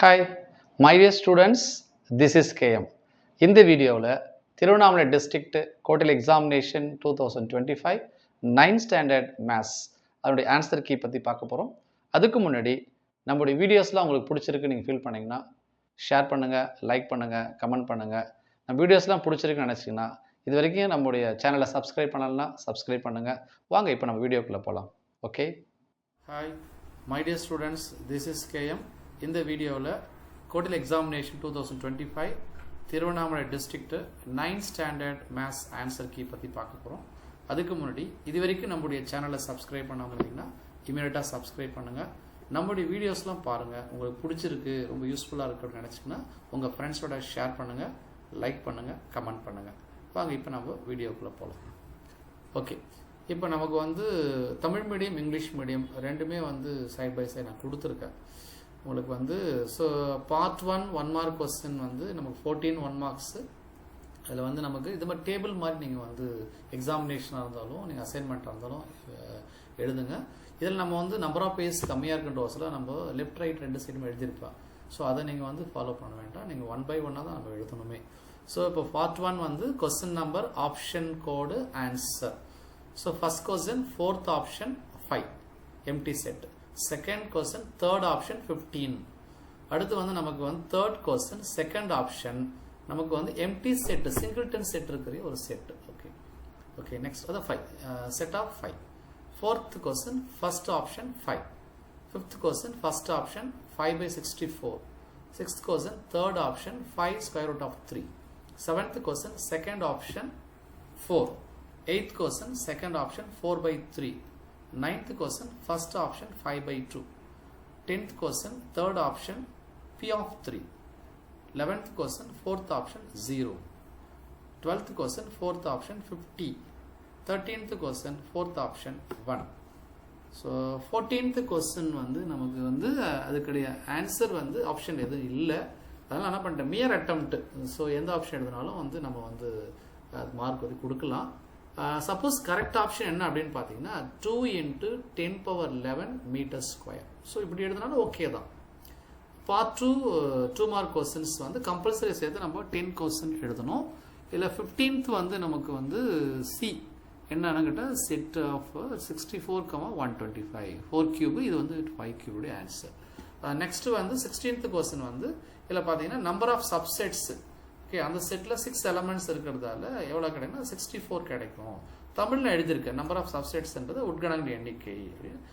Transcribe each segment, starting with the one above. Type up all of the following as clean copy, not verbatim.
Hi, my dear students, this is KM. இந்த வீடியோவில் Tiruvannamalai district கோட்டல் examination 2025 9th standard maths அதனுடைய answer key பற்றி பார்க்க போகிறோம். அதுக்கு முன்னாடி நம்மளுடைய வீடியோஸ்லாம் உங்களுக்கு பிடிச்சிருக்கு நீங்கள் ஃபீல் பண்ணிங்கன்னா ஷேர் பண்ணுங்கள், லைக் பண்ணுங்கள், கமெண்ட் பண்ணுங்கள். நம்ம வீடியோஸ்லாம் பிடிச்சிருக்குன்னு நினச்சிங்கன்னா இது வரைக்கும் நம்மளுடைய சேனலை சப்ஸ்கிரைப் பண்ணலன்னா சப்ஸ்கிரைப் பண்ணுங்கள். வாங்க இப்போ நம்ம வீடியோக்குள்ளே போகலாம். Okay. Hi my dear students, this is KM. இந்த வீடியோவில் கோட்டல் examination 2025 Tiruvannamalai district 9th standard maths answer key பற்றி பார்க்க போகிறோம். அதுக்கு முன்னாடி இது வரைக்கும் நம்முடைய சேனலை சப்ஸ்கிரைப் பண்ணாமல் இருந்தீங்கன்னா இமீடியட்டாக சப்ஸ்கிரைப் பண்ணுங்கள். நம்முடைய வீடியோஸ்லாம் பாருங்கள், உங்களுக்கு பிடிச்சிருக்கு, ரொம்ப யூஸ்ஃபுல்லாக இருக்குன்னு நினச்சிங்கன்னா உங்கள் ஃப்ரெண்ட்ஸோட ஷேர் பண்ணுங்கள், லைக் பண்ணுங்கள், கமெண்ட் பண்ணுங்கள். வாங்க இப்போ நம்ம வீடியோக்குள்ளே போகலாம். ஓகே, இப்போ நமக்கு தமிழ் மீடியம் இங்கிலீஷ் மீடியம் ரெண்டுமே சைட் பை சைட் நான் கொடுத்துருக்கேன் உங்களுக்கு. ஸோ பார்ட் 1 மார்க் கொஸ்டின் நமக்கு 14 1 மார்க்ஸு. அதில் நமக்கு இது மாதிரி டேபிள் மாதிரி நீங்கள் எக்ஸாமினேஷனாக இருந்தாலும் நீங்கள் அசைன்மெண்ட்டாக இருந்தாலும் எழுதுங்க. இதில் நம்ம நம்பர் ஆஃப் பேஜ் கம்மியாக இருக்குன்றவசில் நம்ம லெஃப்ட் ரைட் ரெண்டு சைடும் எழுதியிருப்போம். ஸோ அதை நீங்கள் ஃபாலோ பண்ண வேண்டாம், நீங்கள் 1 by 1 தான் நம்ம எழுதணுமே. ஸோ இப்போ பார்ட் 1 கொஸ்டின் நம்பர், ஆப்ஷன் கோடு, answer. So first question, fourth option 5 empty set. Second question, third option 15. அடுத்து நமக்கு third question, second option நமக்கு empty set, singleton set இருக்கிற ஒரு set. Okay, next அது 5 set of 5. Fourth question, first option 5. Fifth question, first option 5 by 64. Sixth question, third option 5 square root of 3. Seventh question, second option 4. 8th question, second option 4 by 3. 9th question, first option 5 by 2. 10th question, third option P of 3. 11th question, fourth option 0. 12th question, fourth option 50. 13th question, fourth option 1. So 14th question நமக்கு அதுக்குடைய answer option எதுவும் இல்லை. அதனால் என்ன பண்ணிட்டேன், மியர் attempt. So எந்த option எழுதினாலும் நம்ம mark கொடுக்கலாம். சப்போஸ் கரெக்ட் ஆப்ஷன் என்ன அப்படின்னு பார்த்தீங்கன்னா 2 × 10⁻11 மீட்டர் ஸ்கொயர். ஸோ இப்படி எழுதினாலும் ஓகே தான். பார்ட் 2 மார்க் கொஸ்டின்ஸ் கம்பல்சரி சேர்த்து நம்ம 10 கொஸ்டின் எழுதணும். இல்லை 15th நமக்கு சி என்னன்னு கேட்டால் செட் ஆஃப் 64,125 4 கியூபு. இது 5 கியூபுடைய ஆன்சர். நெக்ஸ்ட் 16th கொஸ்டின் இதில் பார்த்தீங்கன்னா நம்பர் ஆஃப் சப்செட்ஸ். ஓகே, அந்த செட்டில் 6 எலமெண்ட்ஸ் இருக்கிறதால எவ்வளோ கிடைக்குன்னா 64 கிடைக்கும். தமிழில் எழுதியிருக்கேன் நம்பர் ஆஃப் சப்செட்ஸ்ன்றது உட்கணங்கள் எண்ணிக்கை.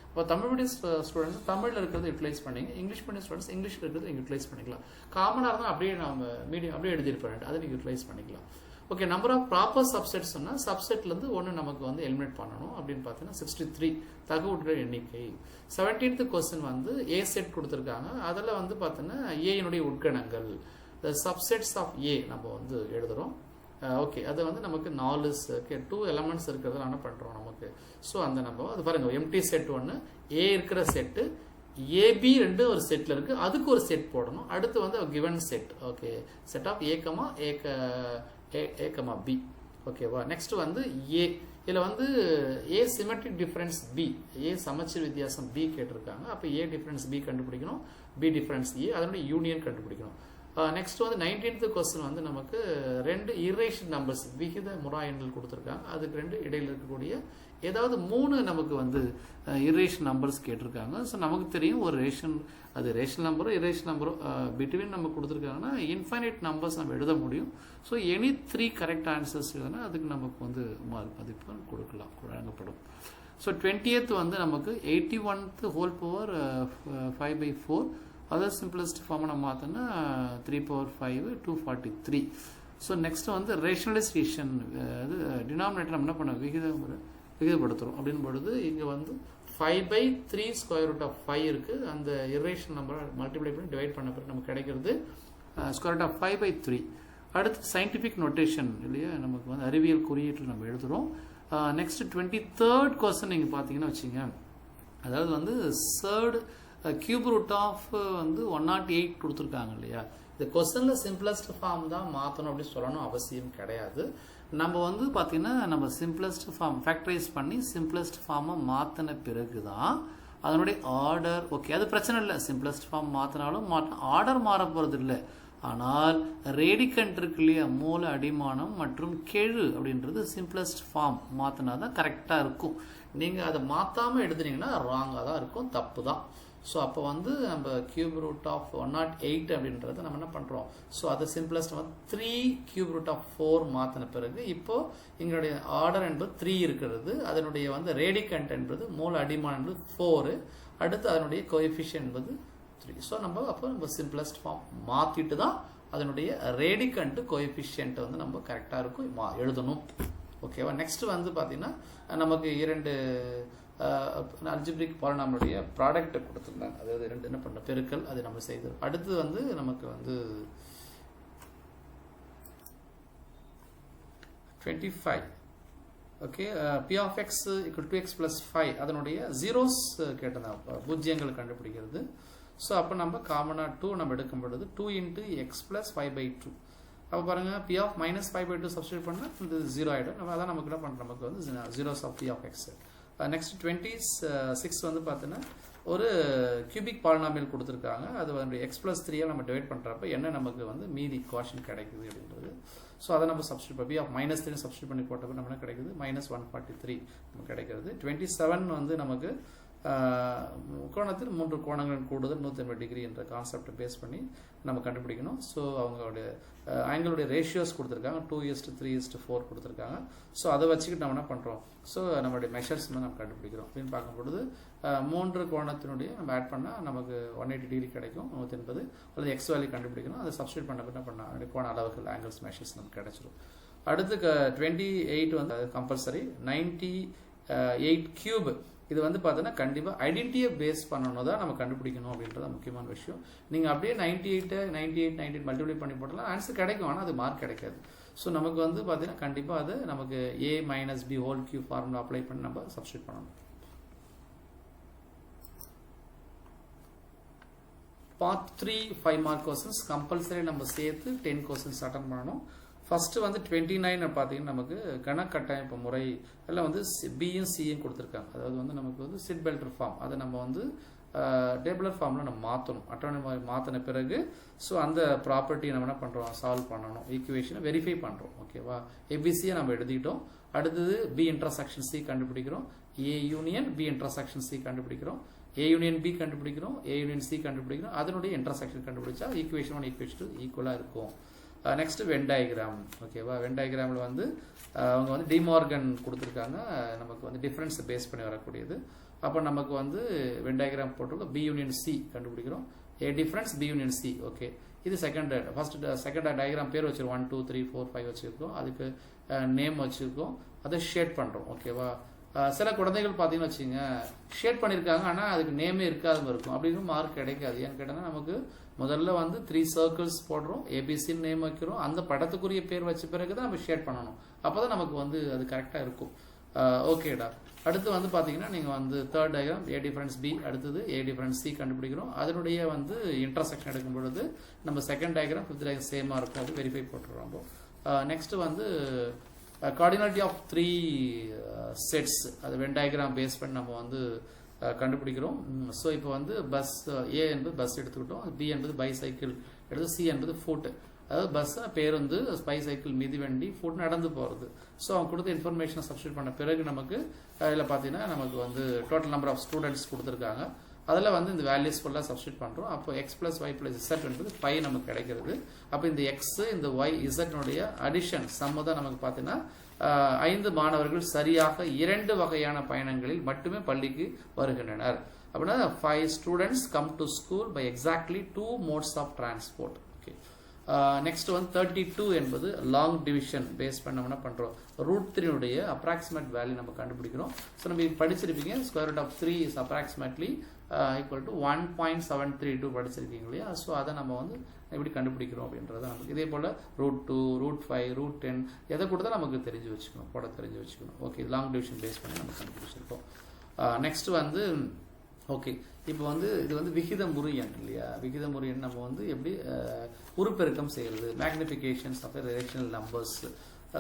இப்போ தமிழ் மீடியம் ஸ்டூடெண்ட்ஸ் தமிழில் இருக்கிறது யூட்டிலைஸ் பண்ணிங்க, இங்கிலீஷ் மீடியம் ஸ்டூடெண்ட்ஸ் இங்கிலீஷில் இருக்கிறது நீங்கள் யூட்டிலைஸ் பண்ணிக்கலாம். காமனாக இருந்தால் அப்படியே நம்ம மீடியம் அப்படியே எழுதியிருப்பேன், அதை நீங்கள் யூட்டிலைஸ் பண்ணிக்கலாம். Okay, number of proper subsets சொன்னால் சப்செட்லேருந்து ஒன்று நமக்கு எலிமினேட் பண்ணணும். அப்படின்னு பார்த்தீங்கன்னா 63 தகு உட்கள் எண்ணிக்கை. 17th கொஸ்டின் ஏ செட் கொடுத்துருக்காங்க. அதில் பார்த்தீங்கன்னா ஏனுடைய உட்கணங்கள், the subsets of A நம்ம எழுதுறோம். ஓகே, அது நமக்கு 4 2 எலமெண்ட்ஸ் இருக்கிறதுல என்ன பண்ணுறோம் நமக்கு. ஸோ நம்ம அது பாருங்க, எம்டி செட் 1 ஏ இருக்கிற செட்டு, ஏபி 2 ஒரு செட்டில் இருக்குது, அதுக்கு ஒரு செட் போடணும். அடுத்து given set. Okay, set of A comma B. ஓகேவா. நெக்ஸ்ட் ஏ, இதில் A symmetric difference B, A சமச்சீர் வித்தியாசம் பி கேட்டிருக்காங்க. அப்போ ஏ டிஃபரன்ஸ் பி கண்டுபிடிக்கணும், பி டிஃபரன்ஸ் ஏ, அதனுடைய யூனியன் கண்டுபிடிக்கணும். நெக்ஸ்ட் 19th கொஸ்டின் நமக்கு 2 இரேஷன் நம்பர்ஸ் விகித முறா எண்கள் கொடுத்துருக்காங்க. அதுக்கு 2 இடையில் இருக்கக்கூடிய ஏதாவது 3 நமக்கு இரேஷன் நம்பர்ஸ் கேட்டிருக்காங்க. ஸோ நமக்கு தெரியும் ஒரு ரேஷன், அது ரேஷன் நம்பரோ இரேஷன் நம்பரோ பிட்வீன் நம்ம கொடுத்துருக்காங்கன்னா இன்ஃபைனைட் நம்பர்ஸ் நம்ம எழுத முடியும். ஸோ எனி 3 கரெக்ட் ஆன்சர்ஸ் எழுதுனா அதுக்கு நமக்கு மார்க் மதிப்பு கொடுக்கலாம், வழங்கப்படும். ஸோ 20th நமக்கு 81th whole power 5 by 4. Other simplest ஃபார்மை நம்ம பார்த்தோன்னா 3/5 243. ஸோ நெக்ஸ்ட் ரேஷனலைசேஷன், அது டினாமினேட்டர் நம்ம என்ன பண்ண விகிதப்படுத்துகிறோம் அப்படின்னு பொழுது இங்கே 5/3 ஸ்கொயர் ரூட் ஆஃப் 5 இருக்குது. அந்த இரேஷன் நம்பரை மல்டிப்ளை பண்ணி டிவைட் பண்ண பிறகு நமக்கு கிடைக்கிறது ஸ்கொயர் ரூட் ஆஃப் 5/3. அடுத்து சயின்டிஃபிக் நொட்டேஷன் இல்லையா, நமக்கு அறிவியல் குறியீட்டில் நம்ம எழுதுகிறோம். நெக்ஸ்ட் 23rd கொஸ்டின் நீங்கள் பார்த்தீங்கன்னா வச்சுங்க, அதாவது தேர்ட் கியூப் ரூட் ஆஃப் 108 கொடுத்துருக்காங்க இல்லையா. இந்த கொஸ்டினில் சிம்பிளஸ்ட் ஃபார்ம் தான் மாற்றணும் அப்படின்னு சொல்லணும் அவசியம் கிடையாது. நம்ம பார்த்தீங்கன்னா நம்ம சிம்பிளஸ்ட் ஃபார்ம் ஃபேக்டரைஸ் பண்ணி சிம்பிளஸ்ட் ஃபார்மை மாற்றின பிறகு தான் அதனுடைய ஆர்டர் ஓகே, அது பிரச்சனை இல்லை. சிம்பிளஸ்ட் ஃபார்ம் மாற்றினாலும் ஆர்டர் மாற போகிறது இல்லை. ஆனால் ரேடிகண்ட் இருக்கு இல்லையா, மூல அடிமானம் மற்றும் கெழு அப்படின்றது சிம்பிளஸ்ட் ஃபார்ம் மாற்றினா தான் கரெக்டாக இருக்கும். நீங்கள் அதை மாற்றாமல் எடுத்துனீங்கன்னா ராங்காக தான் இருக்கும், தப்பு தான். ஸோ அப்போ வந்து நம்ம கியூப் ரூட் ஆஃப் 108 அப்படின்றத நம்ம என்ன பண்ணுறோம், ஸோ அதை சிம்பிளஸ்ட் வந்து 3 கியூப் ரூட் ஆஃப் 4 மாற்றின பிறகு இப்போது எங்களுடைய ஆர்டர் என்பது 3 இருக்கிறது. அதனுடைய வந்து ரேடிகண்ட் என்பது மூல அடிமானம் என்பது 4, அடுத்து அதனுடைய கோஎஃபிஷியன்ட் என்பது 3. ஸோ நம்ம சிம்பிளஸ்ட் ஃபார்ம் மாற்றிட்டு தான் அதனுடைய ரேடிகண்ட் கோஎஃபிஷியன்ட் வந்து நம்ம கரெக்டாக இருக்கும் எழுதணும். ஓகேவா. நெக்ஸ்ட் வந்து பார்த்தீங்கன்னா நமக்கு 2 அல்ஜிப்ரிக் பாலினாமியலுடைய ப்ராடக்ட்டை கொடுத்துருந்தாங்க. அதாவது 2 என்ன பண்ண பெருக்கல், அது நம்ம செய்தோம். அடுத்து வந்து நமக்கு வந்து 25 okay, p of x equal to x plus 5 அதனுடைய ஜீரோஸ் கேட்டதான், பூஜ்ஜியங்கள் கண்டுபிடிக்கிறது. ஸோ அப்போ நம்ம காமனாக 2 நம்ம எடுக்கும் பொழுது 2 into x plus 5/2. அப்போ பாருங்கள், p of minus 5/2 சப்ஸ்டியூட் பண்ணால் இந்த 0 ஆகிடும். நம்ம அதான் நமக்கு என்ன பண்ணுறோம், நமக்கு வந்து zeros of p of x. Next 26 வந்து பார்த்தீங்கன்னா ஒரு கியூபிக் பாலினாமியல் கொடுத்துருக்காங்க. அது வந்து x plus 3 நம்ம டிவைட் பண்ணுறப்ப என்ன நமக்கு வந்து மீதி குவாஷன் கிடைக்குது அப்படின்றது. ஸோ அதை நம்ம சப்ஸ்டியூட் p of -3 சப்ஸ்டியூட் பண்ணி போட்டப்போ நம்ம என்ன கிடைக்குது, -143 நமக்கு கிடைக்கிறது. 27 வந்து நமக்கு கோணத்தில் 3 கோணங்கள் கூடுதல் 180 டிகிரி என்ற கான்செப்டை பேஸ் பண்ணி நம்ம கண்டுபிடிக்கணும். ஸோ அவங்களுடைய ஆங்கிளுடைய ரேஷியோஸ் கொடுத்துருக்காங்க, 2:3:4 கொடுத்துருக்காங்க. ஸோ அதை வச்சுக்கிட்டு நம்ம என்ன பண்ணுறோம், ஸோ நம்மளுடைய மெஷர்ஸ் நம்ம கண்டுபிடிக்கிறோம். அப்படின்னு பார்க்கும்பொழுது 3 கோணத்தினுடைய நம்ம ஆட் பண்ணால் நமக்கு 180 டிகிரி கிடைக்கும், 180. அல்லது எக்ஸ் வேல்யூ கண்டுபிடிக்கணும். அதை சப்ஸ்டியூட் பண்ண என்ன பண்ணால் அதனுடைய கோண அளவுகள் ஆங்கிள்ஸ் மெஷர்ஸ் நமக்கு கிடைச்சிரும். அடுத்து 28 வந்து கம்பல்சரி. 98 கியூப் இது வந்து பார்த்தோன்னா கண்டிப்பாக ஐடென்டிட்டியை பேஸ் பண்ணணும் தான் நம்ம கண்டுபிடிக்கணும் அப்படின்றத முக்கியமான விஷயம். நீங்கள் அப்படியே 98 மல்டிப்ளை பண்ணி போட்டலாம் ஆன்சர் கிடைக்கும், ஆனால் அது மார்க் கிடைக்காது. ஸோ நமக்கு வந்து பார்த்தீங்கன்னா கண்டிப்பாக அது நமக்கு a - b whole cube formula apply பண்ணி நம்ம சப்ஸ்டியூட் பண்ணணும். பார்ட் 3 5 மார்க் கொஸ்டின்ஸ் கம்பல்சரி நம்ம சேர்த்து 10 கொஸ்டின்ஸ் அட்டன் பண்ணணும். ஃபர்ஸ்ட் வந்து 29 பார்த்தீங்கன்னா நமக்கு கணக்கட்டமைப்பு முறை எல்லாம் வந்து பியும் சியும் கொடுத்துருக்காங்க. அதாவது வந்து நமக்கு வந்து சிட் பெல்டர் ஃபார்ம் அதை நம்ம வந்து டேபிளர் ஃபார்மில் நம்ம மாற்றணும். அட்டவணை மாற்றின பிறகு ஸோ அந்த ப்ராப்பர்ட்டியை நம்ம என்ன பண்ணுறோம், சால்வ் பண்ணணும், ஈக்குவேஷனை வெரிஃபை பண்ணுறோம். ஓகேவா. ஏபிசியை நம்ம எழுதிக்கிட்டோம். அடுத்தது பி இன்டர்செக்ஷன் சி கண்டுபிடிக்கிறோம், A union B intersection C கண்டுபிடிக்கிறோம், ஏ யூனியன் பி கண்டுபிடிக்கிறோம், ஏ யூனியன் சி கண்டுபிடிக்கிறோம். அதனுடைய இன்டர்செக்ஷன் கண்டுபிடிச்சா ஈக்குவேஷன் 1 ஈக்குவேஷன் 2 ஈக்குவலாக இருக்கும். Next Venn diagram. ஓகேவா. வென் டயக்ராமில் வந்து அவங்க வந்து டிமார்கன் கொடுத்துருக்காங்க, நமக்கு வந்து டிஃபரன்ஸ் பேஸ் பண்ணி வரக்கூடியது. அப்போ நமக்கு வந்து வென் டயக்ராம் போட்டிருக்கோம், பி யூனியன் சி கண்டுபிடிக்கிறோம், A difference B union C. Okay, இது செகண்ட் டயக்ராம் பேர் வச்சிருக்கோம், 1 2 3 4 5 வச்சுருக்கோம். அதுக்கு நேம் வச்சுருக்கோம், அதை ஷேட் பண்ணுறோம். ஓகேவா. சில குழந்தைகள் பார்த்தீங்கன்னு வச்சுங்க ஷேட் பண்ணியிருக்காங்க, ஆனால் அதுக்கு நேமே இருக்காது இருக்கும், அப்படின்னு மார்க் கிடைக்காது. ஏன்னு கேட்டால் நமக்கு முதல்ல வந்து 3 சர்க்கிள்ஸ் போடுறோம், ஏபிசின்னு நேம் வைக்கிறோம், அந்த படத்துக்குரிய பேர் வச்ச பிறகு தான் நம்ம ஷேட் பண்ணணும். அப்போ தான் நமக்கு வந்து அது கரெக்டாக இருக்கும். ஓகேடா. அடுத்து வந்து பார்த்தீங்கன்னா நீங்கள் வந்து third diagram A difference B, அடுத்தது ஏ டிஃபரன்ஸ் சி கண்டுபிடிக்கிறோம். அதனுடைய வந்து இன்டர்செக்ஷன் எடுக்கும் பொழுது நம்ம செகண்ட் டயக்ராம் ஃபிஃப்த் டயக்ராம் சேமாக இருக்கும், அது வெரிஃபை போட்டுருவோம். நெக்ஸ்ட் வந்து கார்டினாலிட்டி ஆஃப் 3 செட்ஸ், அது வென் டயக்ராம் பேஸ் பண்ணி நம்ம வந்து கண்டுபிடிக்கிறோம். ஸோ இப்போ வந்து பஸ் ஏ என்பது பஸ் எடுத்துக்கிட்டோம், பி என்பது பைசைக்கிள் எடுத்து, சி என்பது ஃபுட், அதாவது பஸ் பேருந்து, பைசைக்கிள் மிதிவண்டி, ஃபுட் நடந்து போகிறது. ஸோ அவங்க கொடுத்த இன்ஃபர்மேஷனை சப்ஸ்டியூட் பண்ண பிறகு நமக்கு இதில் பார்த்தீங்கன்னா நமக்கு வந்து டோட்டல் நம்பர் ஆஃப் ஸ்டூடெண்ட்ஸ் கொடுத்துருக்காங்க. அதில் வந்து இந்த வேல்யூஸ் ஃபுல்லாக சப்ஸ்டியூட் பண்ணுறோம். அப்போ x plus y plus z என்பது 5 நமக்கு கிடைக்கிறது. அப்போ இந்த எக்ஸ் இந்த ஒய் இசட்னுடைய அடிஷன் சம்மு தான் நமக்கு பார்த்தீங்கன்னா 5 மாணவர்கள் சரியாக 2 வகையான பயணங்களில் மட்டுமே பள்ளிக்கு வருகின்றனர். அப்படின்னா 5 students come to school by exactly 2 modes of transport. Okay. Next வந்து 32 என்பது லாங் டிவிஷன் பேஸ் பண்ண என்ன பண்ணுறோம், √3 அப்ராக்சிமேட் வேல்யூ நம்ம கண்டுபிடிக்கிறோம். ஸோ நம்ம படிச்சிருப்பீங்க, square root of 3 is approximately equal to 1.732 படிச்சிருக்கீங்க இல்லையா. ஸோ அதை நம்ம வந்து எப்படி கண்டுபிடிக்கிறோம் அப்படின்றத நமக்கு இதே போல் √2 √5 √10 எதை கொடுத்தா நமக்கு தெரிஞ்சு வச்சுக்கணும், போட தெரிஞ்சு வச்சுக்கணும். ஓகே, லாங் டிவிஷன் பேஸ் பண்ணி நம்ம கண்டுபிடிச்சிருக்கோம். நெக்ஸ்ட் வந்து ஓகே, இப்போ வந்து இது வந்து விகித முறை எண் இல்லையா. விகித முறை எண் நம்ம வந்து எப்படி உருப்பெருக்கம் செய்கிறது, magnifications of rational numbers.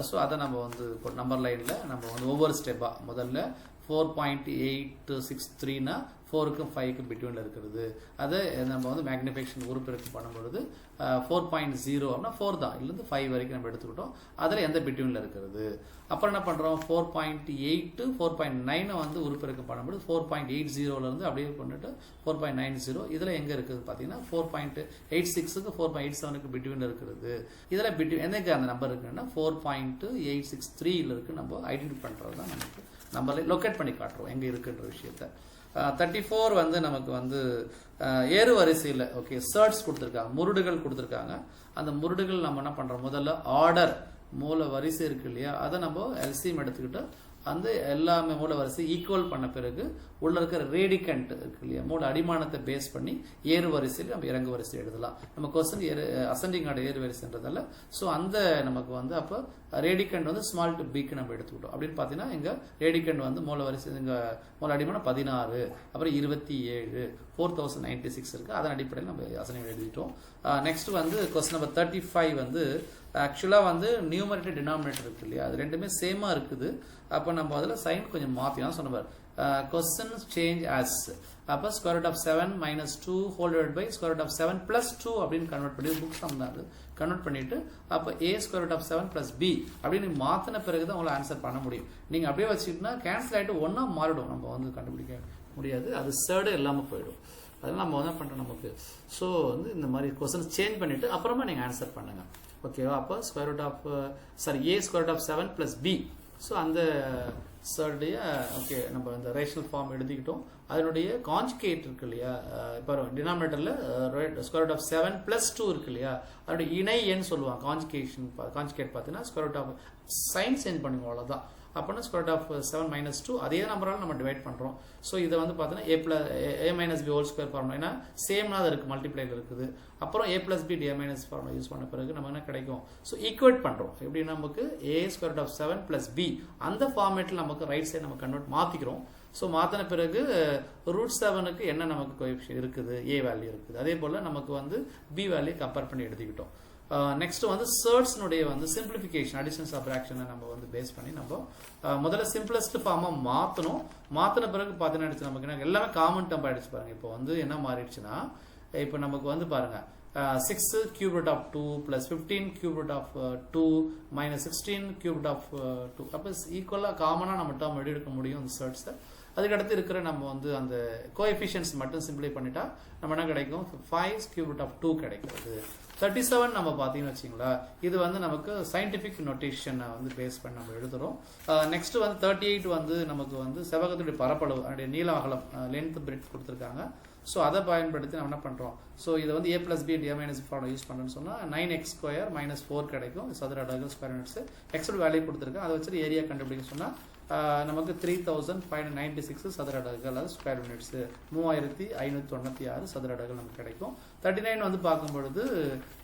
So அதை நம்ம வந்து இப்போ நம்பர் லைனில் நம்ம வந்து ஒவ்வொரு ஸ்டெப்பாக முதல்ல 4.863னா 4க்கும் 5க்கும் பிட்வீனில் இருக்கிறது. அது நம்ம வந்து மேக்னிஃபிகேஷன் உறுப்பிற்கு பண்ணும்பொழுது 4.0 அப்படின்னா 4 தான், இதுலேருந்து 5 வரைக்கும் நம்ம எடுத்துக்கிட்டோம். அதில் எந்த பிட்வீனில் இருக்கிறது. அப்புறம் என்ன பண்ணுறோம், 4.8 4.9 வந்து உறுப்பிற்கு பண்ணும்போது 4.80லேருந்து அப்படியே பண்ணிட்டு 4.90 இதில் எங்கே இருக்குது பார்த்தீங்கன்னா 4.86க்கு 4.87க்கு பிட்வீனில் இருக்கிறது. இதில் எனக்கு அந்த நம்பர் இருக்குன்னா 4.863 இருக்குது. நம்ம ஐடென்டிஃபை பண்ணுறது தான் நமக்கு நம்பர் லொக்கேட் பண்ணி காட்டுறோம் எங்கே இருக்குன்ற விஷயத்த. 34 வந்து நமக்கு வந்து ஏறு வரிசையில் ஓகே சர்ட்ஸ் கொடுத்துருக்காங்க, முருடுகள் கொடுத்துருக்காங்க. அந்த முருடுகள் நம்ம என்ன பண்ணுறோம், முதல்ல ஆர்டர் மூல வரிசை இருக்கு இல்லையா, அதை நம்ம எல்சிஎம் எடுத்துக்கிட்டு அந்த எல்லாமே மூல வரிசை ஈக்குவல் பண்ண பிறகு உள்ள இருக்கிற ரேடிகண்ட் இருக்கு இல்லையா, மூல அடிமானத்தை பேஸ் பண்ணி ஏறு வரிசையில் நம்ம இறங்கு வரிசை எழுதலாம். நம்ம கொஸ்டின் அசெண்டிங் ஆர்டர் ஏறு வரிசைன்றதால ஸோ அந்த நமக்கு வந்து அப்போ ரேடிகண்ட் வந்து ஸ்மால் டு பிக்கு நம்ம எடுத்துக்கிட்டோம். அப்படின்னு பார்த்தீங்கன்னா எங்க ரேடிகண்ட் வந்து மூல வரிசை இங்கே மூல அடிமானம் 16, அப்புறம் 27, 4096 இருக்கு. அதன் அடிப்படையில் நம்ம அசெண்டிங் எழுதிட்டோம். நெக்ஸ்ட் வந்து கொஸ்டின் நம்பர் 35 வந்து ஆக்சுவலாக வந்து நியூமரேட்டர் டினாமினேட்டர் இருக்கு இல்லையா, அது ரெண்டுமே சேமாக இருக்குது. அப்போ நம்ம அதில் சைன் கொஞ்சம் மாற்றினா சொன்னவர் கொஸ்டின் சேஞ்ச் ஆஸ் அப்போ square root of 7 minus 2 whole divided by square root of 7 plus 2 அப்படின்னு கன்வெர்ட் பண்ணி புக் சம் தான் அது கன்வெர்ட் பண்ணிட்டு அப்போ a square root of 7 plus b அப்படின்னு மாற்றின பிறகு தான் உங்களை ஆன்சர் பண்ண முடியும். நீங்கள் அப்படியே வச்சுக்கிட்டா கேன்சல் ஆகிட்டு ஒன்றா மாறிடும், நம்ம வந்து கண்டுபிடிக்க முடியாது, அது சர்டு இல்லாமல் போயிடும். அதெல்லாம் நம்ம என்ன பண்ணுறோம் நமக்கு. ஸோ வந்து இந்த மாதிரி கொஸ்டின் சேஞ்ச் பண்ணிவிட்டு அப்புறமா நீங்கள் ஆன்சர் பண்ணுங்கள். ஓகேவா. அப்போ square root of a square root of 7 plus b. So அந்த சர்டைய ஓகே நம்ம இந்த ரேஷனல் ஃபார்ம் எழுதிக்கிட்டோம். அதனுடைய கான்ஜுகேட் இருக்கு இல்லையா, இப்போ டினாமினேட்டரில் ஸ்கொயர் ரூட் ஆஃப் 7 plus 2 இருக்கு இல்லையா, அதனுடைய இணை எண் சொல்லுவாங்க. கான்ஜுகேட் பார்த்தீங்கன்னா square root of sign change பண்ணுவோம், அவ்வளோதான். அப்படின்னா ஸ்கொயர் ரூட் ஆஃப் 7 minus 2 அதே நம்பரால் நம்ம டிவைட் பண்ணுறோம். ஸோ இதை வந்து பார்த்தீங்கன்னா a minus b whole square formula, ஏன்னா சேம்னா அது இருக்குது, மல்டிப்ளைல இருக்குது. அப்புறம் a plus b d minus formula use பண்ண பிறகு நம்ம என்ன கிடைக்கும், ஸோ ஈக்குவேட் பண்ணுறோம். எப்படி நமக்கு a square root of 7 plus b அந்த ஃபார்மேட்டில் நமக்கு ரைட் சைடு நம்ம கன்வெர்ட் மாற்றிக்கிறோம். ஸோ மாற்றின பிறகு ரூட் 7க்கு என்ன நமக்கு கோஎஃபிஷியன்ட் இருக்குது, a வேல்யூ இருக்குது. அதே போல் நமக்கு வந்து b வேல்யூ கம்பேர் பண்ணி எடுத்துக்கிட்டோம். நெக்ஸ்ட் வந்து சர்ட்ஸ்னுடைய வந்து சிம்பிளிஃபிகேஷன் அடிஷன் சப்ராக்ஷனை நம்ம வந்து பேஸ் பண்ணி நம்ம முதல்ல சிம்பிளஸ்ட் ஃபார்மாக மாற்றணும். மாற்றின பிறகு பார்த்தீங்கன்னா நமக்கு என்ன எல்லாமே காமன் டம்ப் ஆகிடுச்சு பாருங்க. இப்போ வந்து என்ன மாறிடுச்சுன்னா இப்போ நமக்கு வந்து பாருங்க 6 cube root of 2 plus 15 cube root of 2 minus 16 cube root of 2 அப்போ ஈக்குவலாக காமனாக நம்ம டேர்ம் எடுக்க முடியும் இந்த சர்ட்ஸை. அதுக்கடுத்து இருக்கிற நம்ம வந்து அந்த கோஎஃபிஷியன்ஸ் மட்டும் சிம்பிளை பண்ணிட்டா நம்ம என்ன கிடைக்கும், 5 cube root of 2 கிடைக்கிறது. 37 நம்ம பார்த்தீங்கன்னு வச்சிங்களா, இது வந்து நமக்கு சயின்டிஃபிக் நோட்டேஷனை வந்து பேஸ் பண்ணி நம்ம எழுதுறோம். நெக்ஸ்ட் வந்து 38 வந்து நமக்கு வந்து செவ்வகத்துடைய பரப்பளவு அதனுடைய நீள அகலம் லென்த் பிரெட் கொடுத்துருக்காங்க. ஸோ அதை பயன்படுத்தி நம்ம என்ன பண்ணுறோம், ஸோ இதை வந்து a plus b and a minus formula use பண்ணுறேன்னு சொன்னால் 9x square minus 4 கிடைக்கும். சதுர அலகுகள் ஸ்கொயர் யூனிட்ஸ் எக்ஸோட வேல்யூ கொடுத்துருக்கேன். அதை வச்சு ஏரியா கண்டுபிடிக்க சொன்னால் நமக்கு 3596 சதுர அலகுகள், அதாவது ஸ்கொயர் யூனிட்ஸ் 3596 சதுர அலகுகள் நமக்கு கிடைக்கும். 39 வந்து பார்க்கும்பொழுது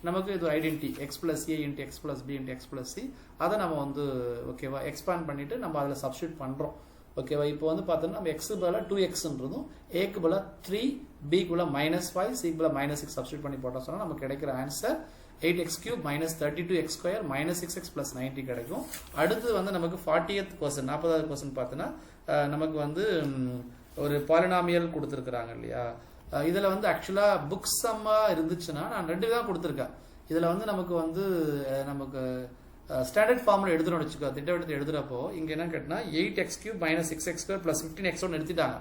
நமக்கு இது identity x plus a into x plus b into x plus c அதை நம்ம வந்து ஓகேவா எக்ஸ்பேண்ட் பண்ணிட்டு நம்ம அதில் சப்ஸ்டியூட் பண்ணுறோம். ஓகேவா. இப்போ வந்து பார்த்தோம்னா நம்ம எக்ஸுக்கு பதிலாக 2xன்றதும் ஏக்கு பதிலாக 3, பிக்கு பதிலாக -5, சிக்கு பதிலாக -6 சப்ஸ்டியூட் பண்ணி போட்டோம் சொன்னால் நமக்கு கிடைக்கிற answer 8x cube minus 32x square minus 6x plus 90 கிடைக்கும். அடுத்து வந்து நமக்கு 40th question 40வது question பார்த்தோன்னா நமக்கு வந்து ஒரு பாலினாமியல் கொடுத்துருக்குறாங்க இல்லையா. இதில் வந்து ஆக்சுவலாக புக் சம்மாக இருந்துச்சுன்னா நான் 2 தான் கொடுத்துருக்கேன். இதில் வந்து நமக்கு ஸ்டாண்டர்ட் ஃபார்முலா எழுதுறோம்னு வச்சுக்கோ, திட்டவட்டத்தை எழுதுறப்போ இங்கே என்ன கேட்டினா 8x cube minus 6x square plus 15x எடுத்துட்டாங்க.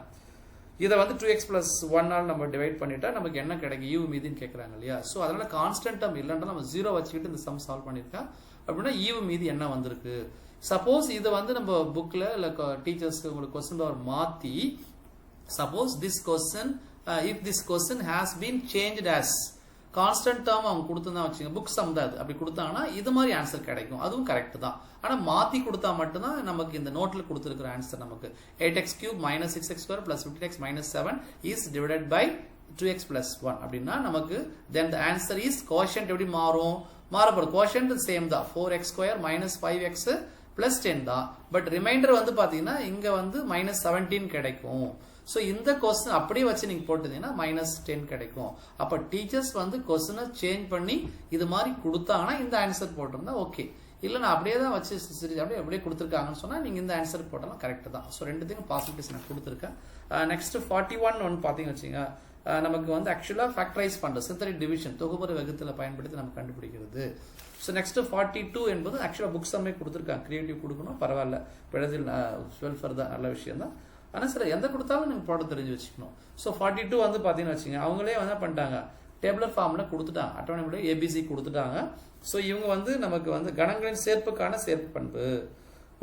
இதை வந்து 2x plus 1 நம்ம டிவைட் பண்ணிட்டா நமக்கு என்ன கிடைக்கும், ஈவு மீதின்னு கேட்குறாங்க இல்லையா. ஸோ அதனால கான்ஸ்டன்ட் டேர்ம் இல்லைன்னா நம்ம 0 வச்சுக்கிட்டு இந்த சம் சால்வ் பண்ணியிருக்கேன். அப்படின்னா ஈவு மீதி என்ன வந்திருக்கு. சப்போஸ் இதை வந்து நம்ம புக்கில் இல்லை டீச்சர்ஸ்க்கு உங்களுக்கு கொஸ்டின் பவர் மாற்றி suppose this question if this question has been changed as constant term அவங்க கொடுத்துதான் வச்சுங்க, புக் சம் தான் அப்படி கொடுத்தாங்கன்னா இது மாதிரி ஆன்சர் கிடைக்கும். அதுவும் கரெக்ட் தான். ஆனால் மாற்றி கொடுத்தா மட்டும்தான் நமக்கு இந்த நோட்டில் கொடுத்துருக்கிற ஆன்சர் நமக்கு 8x cube minus 6x square plus 15x minus 7 is divided by 2x plus 1 அப்படின்னா நமக்கு then the answer is quotient எப்படி மாறப்படும் quotient சேம் தான் 4x square minus 5x plus 10 தான். பட் ரிமைண்டர் வந்து பார்த்தீங்கன்னா இங்கே வந்து -17 கிடைக்கும். ஸோ இந்த கொஸ்டின் அப்படியே வச்சு நீங்கள் போட்டுட்டீங்கன்னா -10 கிடைக்கும். அப்போ டீச்சர்ஸ் வந்து கொஸ்டினை சேஞ்ச் பண்ணி இது மாதிரி கொடுத்தாங்கன்னா இந்த ஆன்சர் போட்டிருந்தா ஓகே. இல்லை நான் அப்படியே தான் வச்சு சீரிஸ் அப்படியே கொடுத்துருக்காங்கன்னு சொன்னால் நீங்கள் இந்த ஆன்சர் போட்டாலும் கரெக்டு தான். ஸோ ரெண்டுத்தையும் பாசிபிலிட்டிஸ் நான் கொடுத்துருக்கேன். நெக்ஸ்ட் 41 ஒன்று பார்த்தீங்கன்னு வச்சுங்க, நமக்கு வந்து ஆக்சுவலாக ஃபேக்டரைஸ் பண்ணுறது சிந்தடிக் டிவிஷன் தொகுமுறை வகுத்தில் பயன்படுத்தி நம்ம கண்டுபிடிக்கிறது. ஸோ நெக்ஸ்ட் 42 என்பது ஆக்சுவலாக புக்ஸ் எல்லாமே கொடுத்துருக்காங்க, கிரியேட்டிவ் கொடுக்கணும் பரவாயில்ல, பிழதில் வெல்ஃபேர் தான், நல்ல விஷயம் தான். ஆனால் சில எந்த கொடுத்தாலும் நீங்கள் பாடம் தெரிஞ்சு வச்சுக்கணும். ஸோ 42 வந்து பார்த்தீங்கன்னு வச்சுங்க, அவங்களே என்ன பண்ணிட்டாங்க, டேபிளர் ஃபார்மில் கொடுத்துட்டாங்க, அட்டவணை ஏபிசி கொடுத்துட்டாங்க. ஸோ இவங்க வந்து நமக்கு வந்து கணங்களின் சேர்ப்புக்கான சேர்ப்பு பண்பு,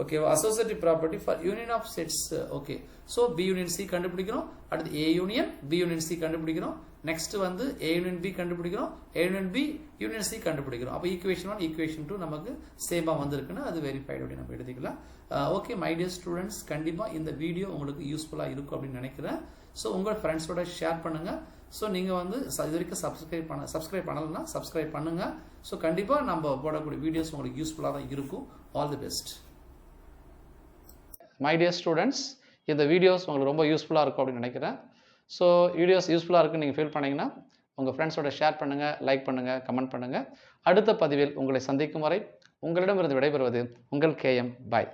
ஓகேவா, associative property for union of sets. Okay, so B union C கண்டுபிடிக்கிறோம், அடுத்து A union B union C கண்டுபிடிக்கிறோம், நெக்ஸ்ட் வந்து ஏ யூனியன் பி கண்டுபிடிக்கிறோம், A union B union C கண்டுபிடிக்கிறோம். அப்போ ஈக்குவேஷன் 1 ஈக்குவேஷன் 2 நமக்கு சேமாக வந்திருக்குன்னு அது வெரிஃபைடு அப்படி நம்ம எடுத்துக்கலாம். ஓகே மை டியர் ஸ்டூடெண்ட்ஸ், கண்டிப்பாக இந்த வீடியோ உங்களுக்கு யூஸ்ஃபுல்லாக இருக்கும் அப்படின்னு நினைக்கிறேன். ஸோ உங்கள் ஃப்ரெண்ட்ஸோட ஷேர் பண்ணுங்கள். ஸோ நீங்கள் வந்து இது வரைக்கும் சப்ஸ்கிரைப் பண்ணலைன்னா சப்ஸ்கிரைப் பண்ணுங்கள். ஸோ கண்டிப்பாக நம்ம போடக்கூடிய வீடியோஸ் உங்களுக்கு யூஸ்ஃபுல்லாக தான் இருக்கும். All the best. My dear students, இந்த வீடியோஸ் உங்களுக்கு ரொம்ப யூஸ்ஃபுல்லாக இருக்கும் அப்படின்னு நினைக்கிறேன். ஸோ வீடியோஸ் யூஸ்ஃபுல்லாக இருக்குன்னு நீங்கள் ஃபீல் பண்ணிங்கன்னா உங்கள் ஃப்ரெண்ட்ஸோட ஷேர் பண்ணுங்கள், லைக் பண்ணுங்கள், கமெண்ட் பண்ணுங்கள். அடுத்த பதிவில் உங்களை சந்திக்கும் வரை உங்களிடமிருந்து விடைபெறுவது உங்கள் KM. பாய்.